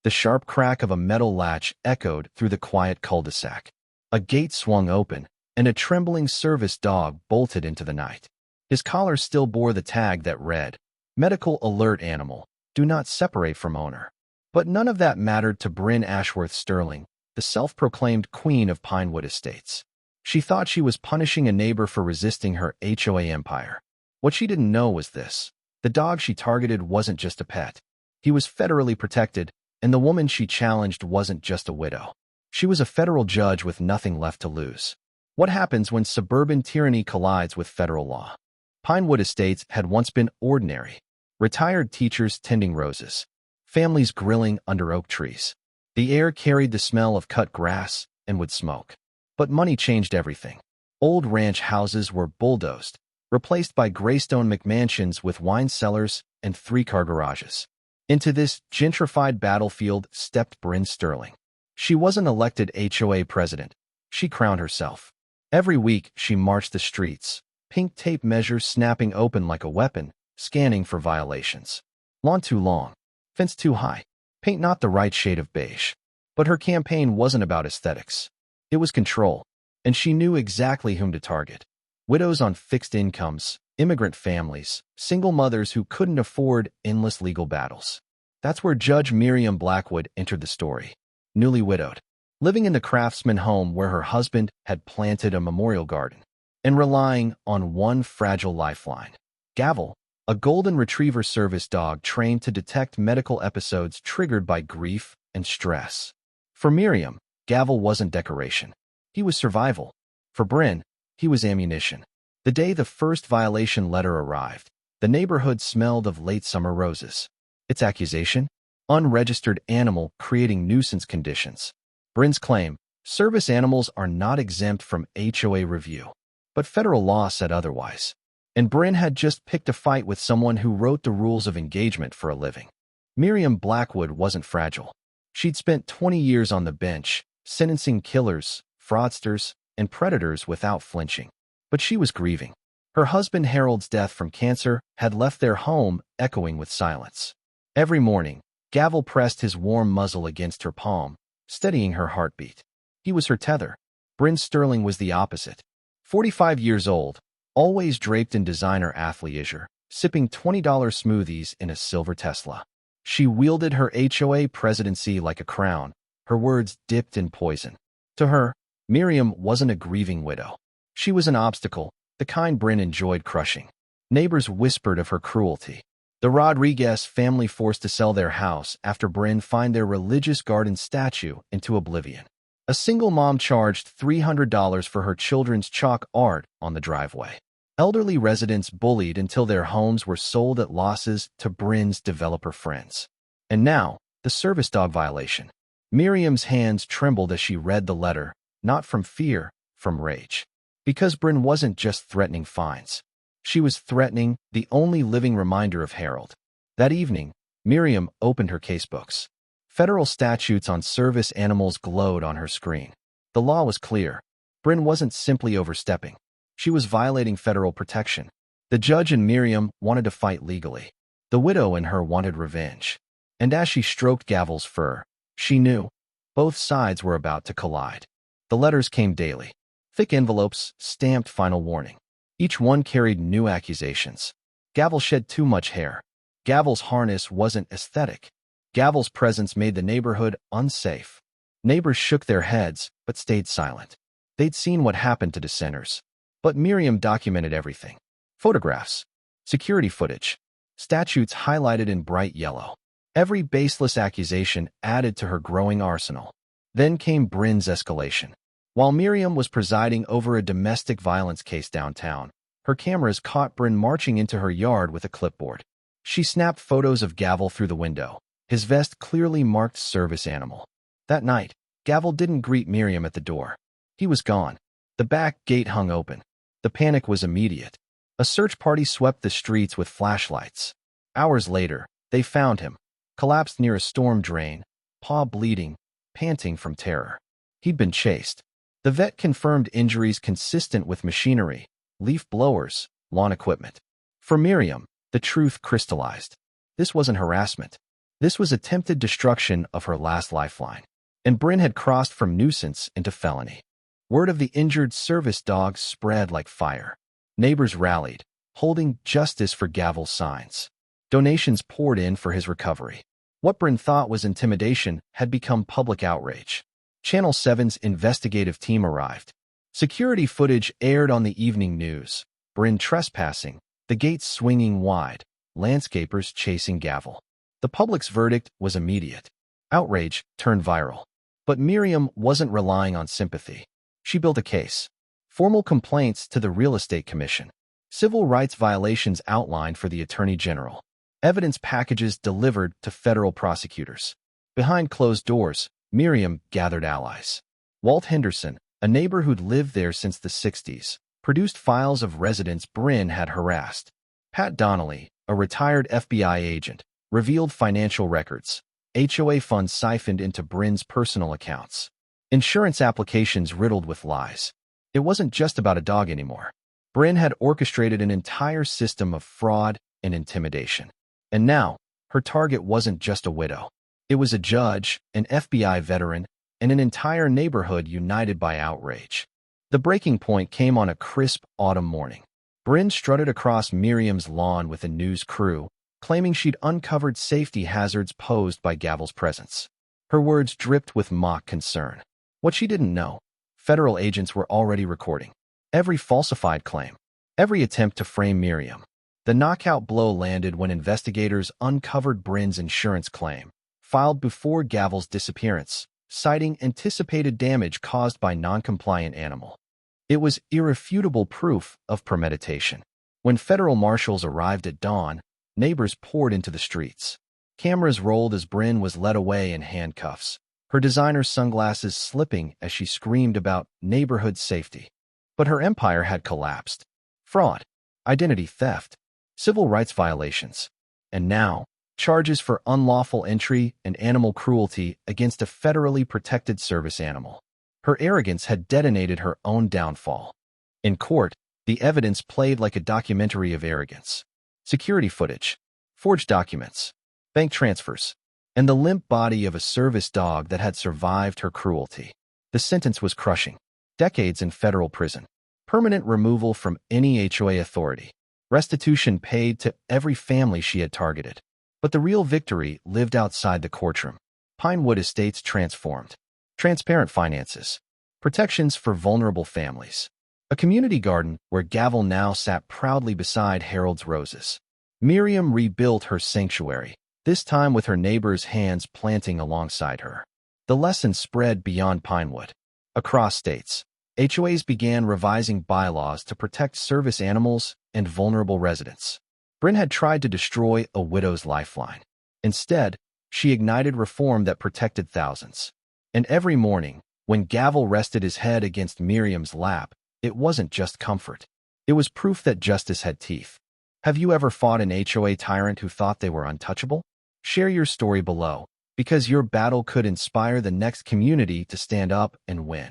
The sharp crack of a metal latch echoed through the quiet cul-de-sac. A gate swung open, and a trembling service dog bolted into the night. His collar still bore the tag that read, "Medical Alert Animal. Do not separate from owner." But none of that mattered to Bryn Ashworth Sterling, the self-proclaimed queen of Pinewood Estates. She thought she was punishing a neighbor for resisting her HOA empire. What she didn't know was this: the dog she targeted wasn't just a pet. He was federally protected, and the woman she challenged wasn't just a widow. She was a federal judge with nothing left to lose. What happens when suburban tyranny collides with federal law? Pinewood Estates had once been ordinary. Retired teachers tending roses. Families grilling under oak trees. The air carried the smell of cut grass and wood smoke. But money changed everything. Old ranch houses were bulldozed, replaced by graystone McMansions with wine cellars and three-car garages. Into this gentrified battlefield stepped Bryn Sterling. She wasn't elected HOA president. She crowned herself. Every week, she marched the streets, pink tape measures snapping open like a weapon, scanning for violations. Lawn too long. Fence too high. Paint not the right shade of beige. But her campaign wasn't about aesthetics. It was control, and she knew exactly whom to target. Widows on fixed incomes, immigrant families, single mothers who couldn't afford endless legal battles. That's where Judge Miriam Blackwood entered the story. Newly widowed, living in the craftsman home where her husband had planted a memorial garden, and relying on one fragile lifeline. Gavel, a golden retriever service dog trained to detect medical episodes triggered by grief and stress. For Miriam, Gavel wasn't decoration. He was survival. For Bryn, he was ammunition. The day the first violation letter arrived, the neighborhood smelled of late summer roses. Its accusation? Unregistered animal creating nuisance conditions. Bryn's claim: service animals are not exempt from HOA review. But federal law said otherwise. And Bryn had just picked a fight with someone who wrote the rules of engagement for a living. Miriam Blackwood wasn't fragile. She'd spent 20 years on the bench, sentencing killers, fraudsters, and predators without flinching. But she was grieving. Her husband Harold's death from cancer had left their home echoing with silence. Every morning, Gavel pressed his warm muzzle against her palm, steadying her heartbeat. He was her tether. Bryn Sterling was the opposite. 45 years old, always draped in designer athleisure, sipping $20 smoothies in a silver Tesla. She wielded her HOA presidency like a crown, her words dipped in poison. To her, Miriam wasn't a grieving widow. She was an obstacle, the kind Bryn enjoyed crushing. Neighbors whispered of her cruelty. The Rodriguez family forced to sell their house after Bryn fined their religious garden statue into oblivion. A single mom charged $300 for her children's chalk art on the driveway. Elderly residents bullied until their homes were sold at losses to Bryn's developer friends. And now, the service dog violation. Miriam's hands trembled as she read the letter, not from fear, from rage. Because Bryn wasn't just threatening fines. She was threatening the only living reminder of Harold. That evening, Miriam opened her casebooks. Federal statutes on service animals glowed on her screen. The law was clear. Bryn wasn't simply overstepping. She was violating federal protection. The judge and Miriam wanted to fight legally. The widow in her wanted revenge. And as she stroked Gavel's fur, she knew both sides were about to collide. The letters came daily. Thick envelopes, stamped final warning. Each one carried new accusations. Gavel shed too much hair. Gavel's harness wasn't aesthetic. Gavel's presence made the neighborhood unsafe. Neighbors shook their heads, but stayed silent. They'd seen what happened to dissenters. But Miriam documented everything. Photographs, security footage, statutes highlighted in bright yellow. Every baseless accusation added to her growing arsenal. Then came Bryn's escalation. While Miriam was presiding over a domestic violence case downtown, her cameras caught Bryn marching into her yard with a clipboard. She snapped photos of Gavel through the window. His vest clearly marked service animal. That night, Gavel didn't greet Miriam at the door. He was gone. The back gate hung open. The panic was immediate. A search party swept the streets with flashlights. Hours later, they found him, collapsed near a storm drain, paw bleeding, panting from terror. He'd been chased. The vet confirmed injuries consistent with machinery, leaf blowers, lawn equipment. For Miriam, the truth crystallized. This wasn't harassment. This was attempted destruction of her last lifeline, and Bryn had crossed from nuisance into felony. Word of the injured service dog spread like fire. Neighbors rallied, holding justice for Gavel signs. Donations poured in for his recovery. What Bryn thought was intimidation had become public outrage. Channel 7's investigative team arrived. Security footage aired on the evening news. Bryn trespassing, the gates swinging wide, landscapers chasing Gavel. The public's verdict was immediate. Outrage turned viral. But Miriam wasn't relying on sympathy. She built a case. Formal complaints to the Real Estate Commission. Civil rights violations outlined for the Attorney General. Evidence packages delivered to federal prosecutors. Behind closed doors, Miriam gathered allies. Walt Henderson, a neighbor who'd lived there since the 60s, produced files of residents Bryn had harassed. Pat Donnelly, a retired FBI agent, revealed financial records. HOA funds siphoned into Bryn's personal accounts. Insurance applications riddled with lies. It wasn't just about a dog anymore. Bryn had orchestrated an entire system of fraud and intimidation. And now, her target wasn't just a widow. It was a judge, an FBI veteran, and an entire neighborhood united by outrage. The breaking point came on a crisp autumn morning. Bryn strutted across Miriam's lawn with a news crew, claiming she'd uncovered safety hazards posed by Gavel's presence. Her words dripped with mock concern. What she didn't know, federal agents were already recording every falsified claim, every attempt to frame Miriam. The knockout blow landed when investigators uncovered Bryn's insurance claim, filed before Gavel's disappearance, citing anticipated damage caused by non-compliant animal. It was irrefutable proof of premeditation. When federal marshals arrived at dawn, neighbors poured into the streets. Cameras rolled as Bryn was led away in handcuffs, her designer sunglasses slipping as she screamed about neighborhood safety. But her empire had collapsed. Fraud, identity theft, civil rights violations, and now, charges for unlawful entry and animal cruelty against a federally protected service animal. Her arrogance had detonated her own downfall. In court, the evidence played like a documentary of arrogance. Security footage, forged documents, bank transfers, and the limp body of a service dog that had survived her cruelty. The sentence was crushing. Decades in federal prison. Permanent removal from any HOA authority. Restitution paid to every family she had targeted. But the real victory lived outside the courtroom. Pinewood Estates transformed. Transparent finances. Protections for vulnerable families. A community garden where Gavel now sat proudly beside Harold's roses. Miriam rebuilt her sanctuary, this time with her neighbors' hands planting alongside her. The lesson spread beyond Pinewood. Across states, HOAs began revising bylaws to protect service animals and vulnerable residents. Bryn had tried to destroy a widow's lifeline. Instead, she ignited reform that protected thousands. And every morning, when Gavel rested his head against Miriam's lap, it wasn't just comfort. It was proof that justice had teeth. Have you ever fought an HOA tyrant who thought they were untouchable? Share your story below, because your battle could inspire the next community to stand up and win.